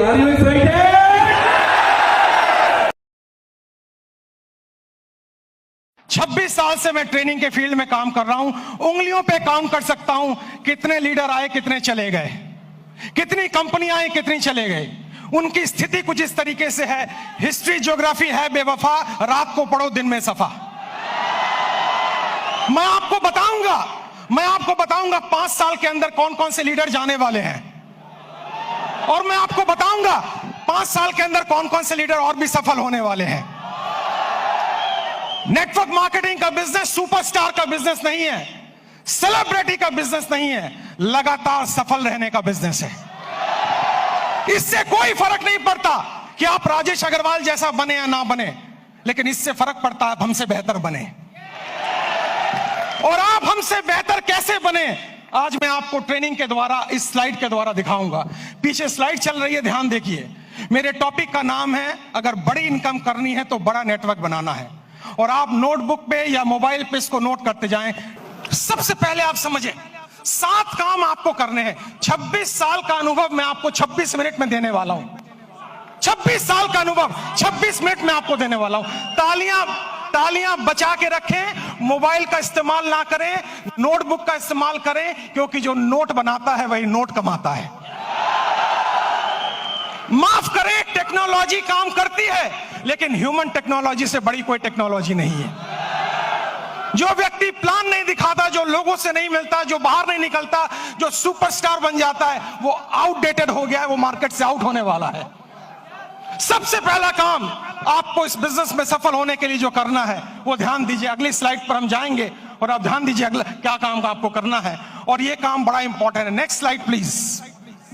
Are you excited? 26 साल से मैं ट्रेनिंग के फील्ड में काम कर रहा हूं। उंगलियों पे काउंट कर सकता हूं कितने लीडर आए, कितने चले गए, कितनी कंपनियां आई, कितनी चले गए। उनकी स्थिति कुछ इस तरीके से है। हिस्ट्री ज्योग्राफी है बेवफा, रात को पढ़ो दिन में सफा। मैं आपको बताऊंगा 5 साल के अंदर कौन कौन से लीडर जाने वाले हैं, और मैं आपको बताऊंगा 5 साल के अंदर कौन कौन से लीडर और भी सफल होने वाले हैं। नेटवर्क मार्केटिंग का बिजनेस सुपरस्टार का बिजनेस नहीं है, सेलिब्रिटी का बिजनेस नहीं है, लगातार सफल रहने का बिजनेस है। इससे कोई फर्क नहीं पड़ता कि आप राजेश अग्रवाल जैसा बने या ना बने, लेकिन इससे फर्क पड़ता है आप हमसे बेहतर बने। और आप हमसे बेहतर कैसे बने, आज मैं आपको ट्रेनिंग के द्वारा, इस स्लाइड के द्वारा दिखाऊंगा। पीछे स्लाइड चल रही है, ध्यान देखिए। मेरे टॉपिक का नाम है, अगर बड़ी इनकम करनी है तो बड़ा नेटवर्क बनाना है। और आप नोटबुक पे या मोबाइल पे इसको नोट करते जाएं। सबसे पहले आप समझें 7 काम आपको करने हैं। 26 साल का अनुभव मैं आपको 26 मिनट में देने वाला हूं। 26 साल का अनुभव 26 मिनट में आपको देने वाला हूं। तालियां बचा के रखें, मोबाइल का इस्तेमाल ना करें, नोटबुक का इस्तेमाल करें, क्योंकि जो नोट बनाता है वही नोट कमाता है। माफ करें, टेक्नोलॉजी काम करती है, लेकिन ह्यूमन टेक्नोलॉजी से बड़ी कोई टेक्नोलॉजी नहीं है। जो व्यक्ति प्लान नहीं दिखाता, जो लोगों से नहीं मिलता, जो बाहर नहीं निकलता, जो सुपरस्टार बन जाता है, वो आउटडेटेड हो गया है, वो मार्केट से आउट होने वाला है। सबसे पहला काम आपको इस बिजनेस में सफल होने के लिए जो करना है वो ध्यान दीजिए। अगली स्लाइड पर हम जाएंगे और आप ध्यान दीजिए अगला क्या काम आपको करना है, और ये काम बड़ा इंपॉर्टेंट है। नेक्स्ट स्लाइड प्लीज,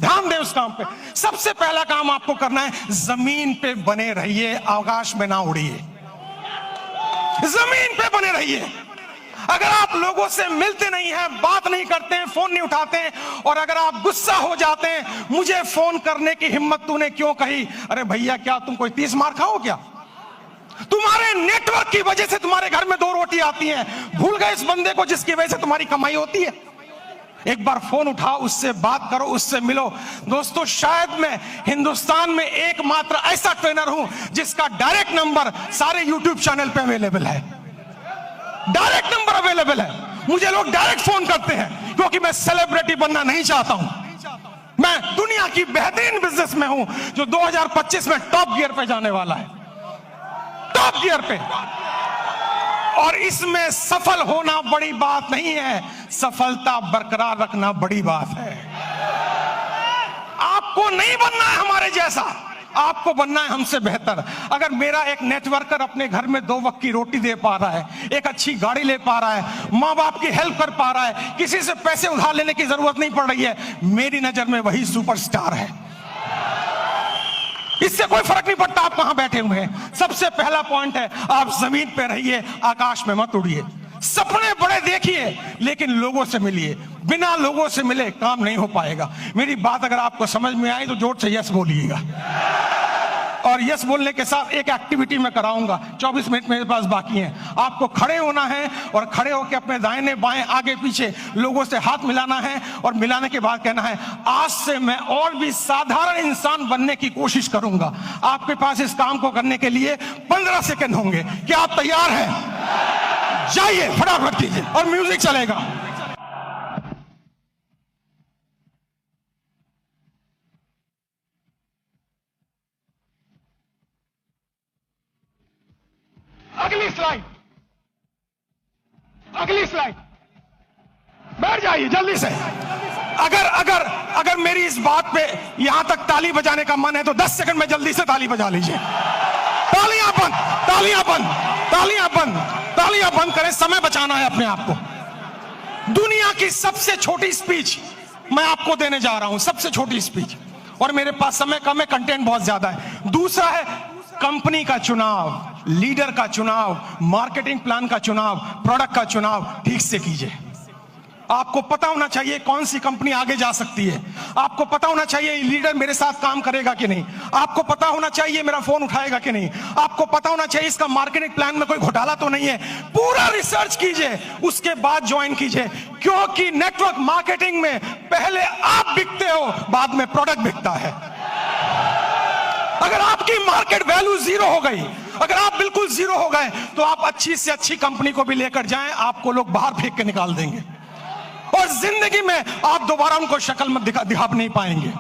ध्यान दें उस काम पे। सबसे पहला काम आपको करना है, जमीन पे बने रहिए, आकाश में ना उड़िए। जमीन पे बने रहिए। अगर आप लोगों से मिलते नहीं हैं, बात नहीं करते हैं, फोन नहीं उठाते हैं, और अगर आप गुस्सा हो जाते हैं, मुझे फोन करने की हिम्मत तूने क्यों कही, अरे भैया क्या तुम कोई 30 मार खाओ क्या? तुम्हारे नेटवर्क की वजह से तुम्हारे घर में 2 रोटी आती हैं। भूल गए इस बंदे को जिसकी वजह से तुम्हारी कमाई होती है? एक बार फोन उठाओ, उससे बात करो, उससे मिलो। दोस्तों, शायद मैं हिंदुस्तान में एकमात्र ऐसा ट्रेनर हूं जिसका डायरेक्ट नंबर सारे यूट्यूब चैनल पे अवेलेबल है। डायरेक्ट नंबर अवेलेबल है। मुझे लोग डायरेक्ट फोन करते हैं, क्योंकि मैं सेलिब्रिटी बनना नहीं चाहता हूं। मैं दुनिया की बेहतरीन बिजनेस में हूं, जो 2025 में टॉप गियर पे जाने वाला है, टॉप गियर पे। और इसमें सफल होना बड़ी बात नहीं है, सफलता बरकरार रखना बड़ी बात है। आपको नहीं बनना है हमारे जैसा, आपको बनना है हमसे बेहतर। अगर मेरा एक नेटवर्कर अपने घर में 2 वक्त की रोटी दे पा रहा है, एक अच्छी गाड़ी ले पा रहा है, माँ बाप की हेल्प कर पा रहा है, किसी से पैसे उधार लेने की जरूरत नहीं पड़ रही है, मेरी नजर में वही सुपरस्टार है। इससे कोई फर्क नहीं पड़ता आप कहां बैठे हुए हैं। सबसे पहला पॉइंट है, आप जमीन पे रहिए, आकाश में मत उड़िए। सपने बड़े देखिए, लेकिन लोगों से मिलिए। बिना लोगों से मिले काम नहीं हो पाएगा। मेरी बात अगर आपको समझ में आई तो जोर से यस बोलिएगा। और यस बोलने के साथ एक एक्टिविटी मैं कराऊंगा। 24 मिनट मेरे पास बाकी हैं। आपको खड़े होना है, और खड़े होकर अपने दाहिने बाएं आगे पीछे लोगों से हाथ मिलाना है, और मिलाने के बाद कहना है, आज से मैं और भी साधारण इंसान बनने की कोशिश करूंगा। आपके पास इस काम को करने के लिए 15 सेकंड होंगे। क्या आप तैयार हैं? जाइए, फटाफट कीजिए, और म्यूजिक चलेगा। अगली स्लाइड, बैठ जाइए जल्दी से। अगर मेरी इस बात पे यहां तक ताली बजाने का मन है तो 10 सेकंड में जल्दी से ताली बजा लीजिए। तालियां बंद, तालियां बंद, तालियां बंद, तालियां बंद करें। समय बचाना है अपने आप को। दुनिया की सबसे छोटी स्पीच मैं आपको देने जा रहा हूं, सबसे छोटी स्पीच, और मेरे पास समय कम है, कंटेंट बहुत ज्यादा है। दूसरा है कंपनी का चुनाव, लीडर का चुनाव, मार्केटिंग प्लान का चुनाव, प्रोडक्ट का चुनाव ठीक से कीजिए। आपको पता होना चाहिए कौन सी कंपनी आगे जा सकती है। आपको पता होना चाहिए लीडर मेरे साथ काम करेगा कि नहीं। आपको पता होना चाहिए मेरा फोन उठाएगा कि नहीं। आपको पता होना चाहिए इसका मार्केटिंग प्लान में कोई घोटाला तो नहीं है। पूरा रिसर्च कीजिए, उसके बाद ज्वाइन कीजिए, क्योंकि नेटवर्क मार्केटिंग में पहले आप बिकते हो, बाद में प्रोडक्ट बिकता है। अगर आपकी मार्केट वैल्यू जीरो हो गई, अगर आप बिल्कुल जीरो हो गए, तो आप अच्छी से अच्छी कंपनी को भी लेकर जाएं, आपको लोग बाहर फेंक के निकाल देंगे और जिंदगी में आप दोबारा उनको शक्ल में दिखा नहीं पाएंगे।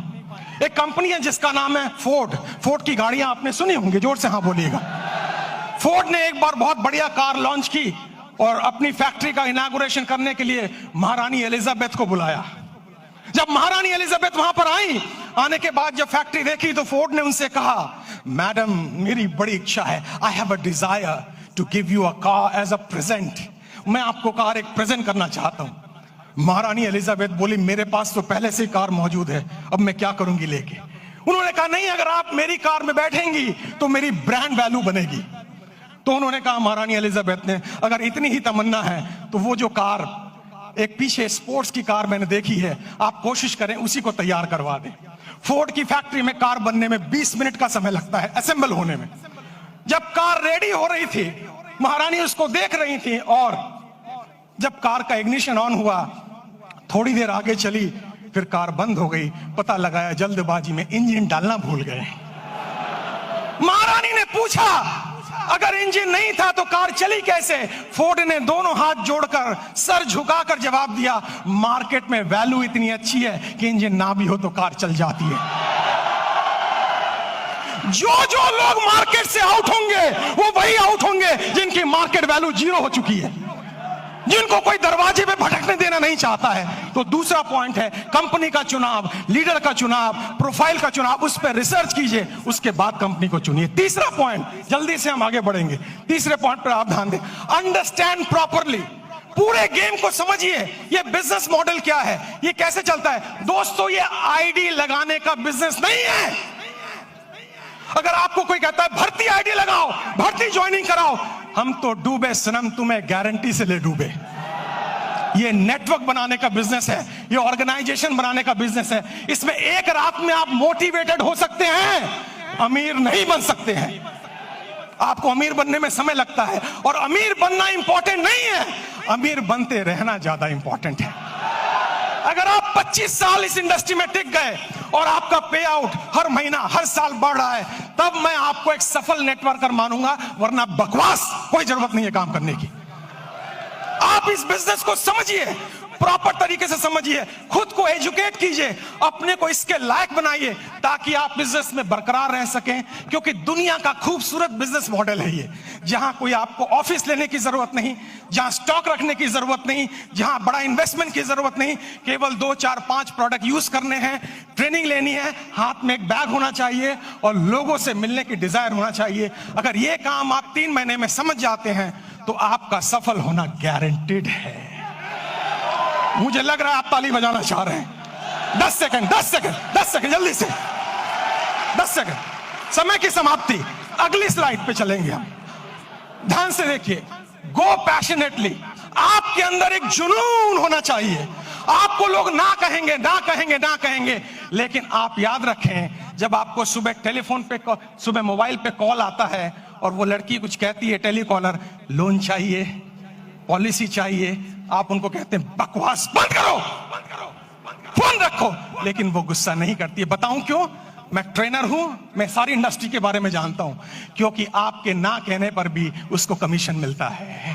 एक कंपनी है जिसका नाम है फोर्ड। फोर्ड की गाड़ियां आपने सुनी होंगी, जोर से हाँ बोलिएगा। फोर्ड ने एक बार बहुत बढ़िया कार लॉन्च की और अपनी फैक्ट्री का इनॉग्रेशन करने के लिए महारानी एलिजाबेथ को बुलाया। जब महारानी एलिजाबेथ वहां पर आई, आने के बाद जब फैक्ट्री देखी, तो फोर्ड ने उनसे कहा, मैडम मेरी बड़ी इच्छा है, I have a desire to give you a car as a present. मैं आपको कार एक प्रेजेंट करना चाहता हूं। महारानी एलिजाबेथ बोली, मेरे पास तो पहले से कार मौजूद है, अब मैं क्या करूंगी लेके। उन्होंने कहा, नहीं, अगर आप मेरी कार में बैठेंगी तो मेरी ब्रांड वैल्यू बनेगी। तो उन्होंने कहा, महारानी एलिजाबेथ ने, अगर इतनी ही तमन्ना है तो वो जो कार एक पीछे स्पोर्ट्स की कार मैंने देखी है, आप कोशिश करें उसी को तैयार करवा दें। फोर्ड की फैक्ट्री में कार बनने में 20 मिनट का समय लगता है, असेंबल होने में। जब कार रेडी हो रही थी, महारानी उसको देख रही थी, और जब कार का इग्निशन ऑन हुआ, थोड़ी देर आगे चली, फिर कार बंद हो गई। पता लगाया जल्दबाजी में इंजन डालना भूल गए। महारानी ने पूछा, अगर इंजन नहीं था तो कार चली कैसे? फोर्ड ने दोनों हाथ जोड़कर, सर झुकाकर जवाब दिया, मार्केट में वैल्यू इतनी अच्छी है कि इंजन ना भी हो तो कार चल जाती है। जो लोग मार्केट से आउट होंगे वो वही आउट होंगे जिनकी मार्केट वैल्यू जीरो हो चुकी है, जिनको कोई दरवाजे पे भटकने देना नहीं चाहता है। तो दूसरा पॉइंट है कंपनी का चुनाव, लीडर का चुनाव, प्रोफाइल का चुनाव, उस पर रिसर्च कीजिए, उसके बाद कंपनी को चुनिए। तीसरा पॉइंट, जल्दी से हम आगे बढ़ेंगे, तीसरे पॉइंट पर आप ध्यान दें, अंडरस्टैंड प्रॉपरली। पूरे गेम को समझिए, ये बिजनेस मॉडल क्या है, ये कैसे चलता है। दोस्तों, ये आईडी लगाने का बिजनेस नहीं है। अगर आपको कोई कहता है भर्ती आईडी लगाओ, भर्ती ज्वाइनिंग कराओ, हम तो डूबे सनम, तुम्हें गारंटी से ले डूबे। ये नेटवर्क बनाने का बिजनेस है, ये ऑर्गेनाइजेशन बनाने का बिजनेस है। इसमें एक रात में आप मोटिवेटेड हो सकते हैं, अमीर नहीं बन सकते हैं। आपको अमीर बनने में समय लगता है, और अमीर बनना इंपॉर्टेंट नहीं है, अमीर बनते रहना ज्यादा इंपॉर्टेंट है। अगर आप 25 साल इस इंडस्ट्री में टिक गए और आपका पे आउट हर महीना हर साल बढ़ रहा है, तब मैं आपको एक सफल नेटवर्कर मानूंगा, वरना बकवास कोई जरूरत नहीं है काम करने की। आप इस बिजनेस को समझिए, प्रॉपर तरीके से समझिए, खुद को एजुकेट कीजिए, अपने को इसके लायक बनाइए, ताकि आप बिजनेस में बरकरार रह सकें। क्योंकि दुनिया का खूबसूरत बिजनेस मॉडल है ये, जहां कोई आपको ऑफिस लेने की जरूरत नहीं, जहां स्टॉक रखने की जरूरत नहीं, जहां बड़ा इन्वेस्टमेंट की जरूरत नहीं, केवल 2, 4, 5 प्रोडक्ट यूज करने हैं, ट्रेनिंग लेनी है, हाथ में एक बैग होना चाहिए और लोगों से मिलने की डिजायर होना चाहिए। अगर ये काम आप 3 महीने में समझ जाते हैं तो आपका सफल होना गारंटीड है। मुझे लग रहा है आप ताली बजाना चाह रहे हैं। 10 सेकंड जल्दी से, 10 सेकंड, समय की समाप्ति। अगली स्लाइड पे चलेंगे हम, ध्यान से देखिए। गो पैशनेटली, आपके अंदर एक जुनून होना चाहिए। आपको लोग ना कहेंगे, लेकिन आप याद रखें, जब आपको सुबह टेलीफोन पे, सुबह मोबाइल पे कॉल आता है और वो लड़की कुछ कहती है, टेलीकॉलर, लोन चाहिए, पॉलिसी चाहिए, आप उनको कहते हैं बकवास बंद करो, फोन रखो, लेकिन वो गुस्सा नहीं करती है। बताऊं क्यों? मैं ट्रेनर हूं, मैं सारी इंडस्ट्री के बारे में जानता हूं। क्योंकि आपके ना कहने पर भी उसको कमीशन मिलता है,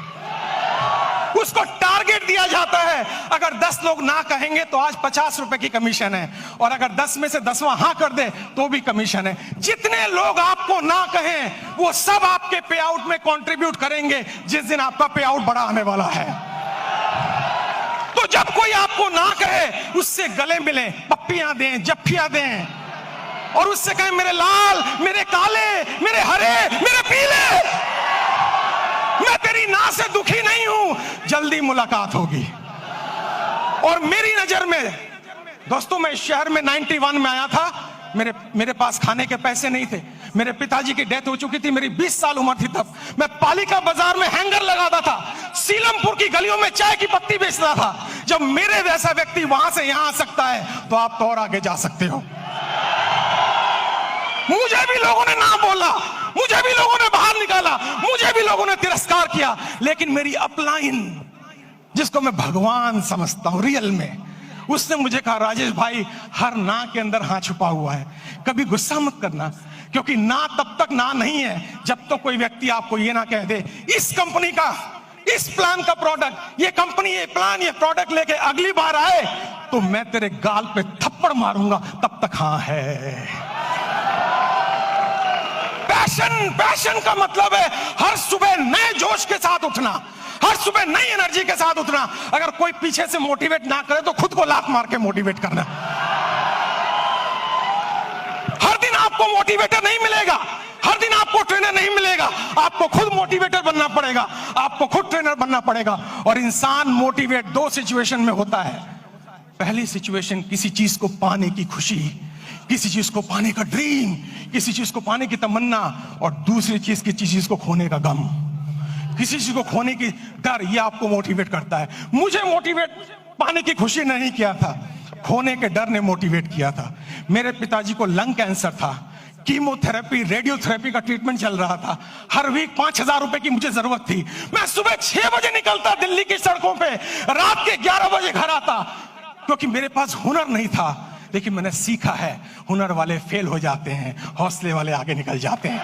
उसको टारगेट दिया जाता है। अगर 10 लोग ना कहेंगे तो आज 50 रुपए की कमीशन है, और अगर 10 में से 10वां हाँ कर दे तो भी कमीशन है। जितने लोग आपको ना कहें वो सब आपके पे आउट में कंट्रीब्यूट करेंगे जिस दिन आपका पे आउट बड़ा आने वाला है। तो जब कोई आपको ना कहे, उससे गले मिले, पप्पियां दें, जफ्फियां दें, और उससे कहें मेरे लाल, मेरे काले, मेरे हरे, मेरे पीले, मैं तेरी ना से दुखी नहीं हूं, जल्दी मुलाकात होगी। और मेरी नजर में दोस्तों, मैं इस शहर में 91 में आया था, मेरे पास खाने के पैसे नहीं थे, मेरे पिताजी की डेथ हो चुकी थी, मेरी 20 साल उम्र थी तब। मैं पालिका बाजार में हैंगर लगाता था, सीलमपुर की गलियों में चाय की पत्ती बेचता था। जब मेरे जैसा व्यक्ति वहां से यहां आ सकता है तो आप तो और आगे जा सकते हो। मुझे भी लोगों ने ना बोला, मुझे भी लोगों ने बाहर निकाला, मुझे भी लोगों ने तिरस्कार किया, लेकिन मेरी अपलाइन, जिसको मैं भगवान समझता हूं रियल में, उसने मुझे कहा, राजेश भाई, हर ना के अंदर हाँ छुपा हुआ है, कभी गुस्सा मत करना, क्योंकि ना तब तक ना नहीं है जब तो कोई व्यक्ति आपको ये ना कह दे इस कंपनी का, इस प्लान का प्रोडक्ट, ये कंपनी, ये प्लान, ये प्रोडक्ट लेके अगली बार आए तो मैं तेरे गाल पे थप्पड़ मारूंगा, तब तक हाँ है। पैशन का मतलब है हर सुबह नए जोश के साथ उठना, हर सुबह नई एनर्जी के साथ उठना। अगर कोई पीछे से मोटिवेट ना करे तो खुद को लात मार के मोटिवेट करना। हर दिन आपको मोटिवेटर नहीं मिलेगा, हर दिन आपको ट्रेनर नहीं मिलेगा, आपको खुद मोटिवेटर बनना पड़ेगा, आपको खुद ट्रेनर बनना पड़ेगा। और इंसान मोटिवेट दो सिचुएशन में होता है। पहली सिचुएशन किसी चीज को पाने की खुशी, किसी चीज को पाने का ड्रीम, किसी चीज को पाने की तमन्ना, और दूसरी चीज किसी चीज को खोने का गम, किसी चीज को खोने की डर, ये आपको मोटिवेट करता है। मुझे मोटिवेट पाने की खुशी ने नहीं किया था, खोने के डर ने मोटिवेट किया था। मेरे पिताजी को लंग कैंसर था, कीमोथेरेपी, रेडियोथेरेपी का ट्रीटमेंट चल रहा था, हर वीक 5,000 रुपए की मुझे जरूरत थी। मैं सुबह 6 बजे निकलता दिल्ली की सड़कों पे, रात के 11 बजे घर आता, क्योंकि मेरे पास हुनर नहीं था। लेकिन मैंने सीखा है, हुनर वाले फेल हो जाते हैं, हौसले वाले आगे निकल जाते हैं।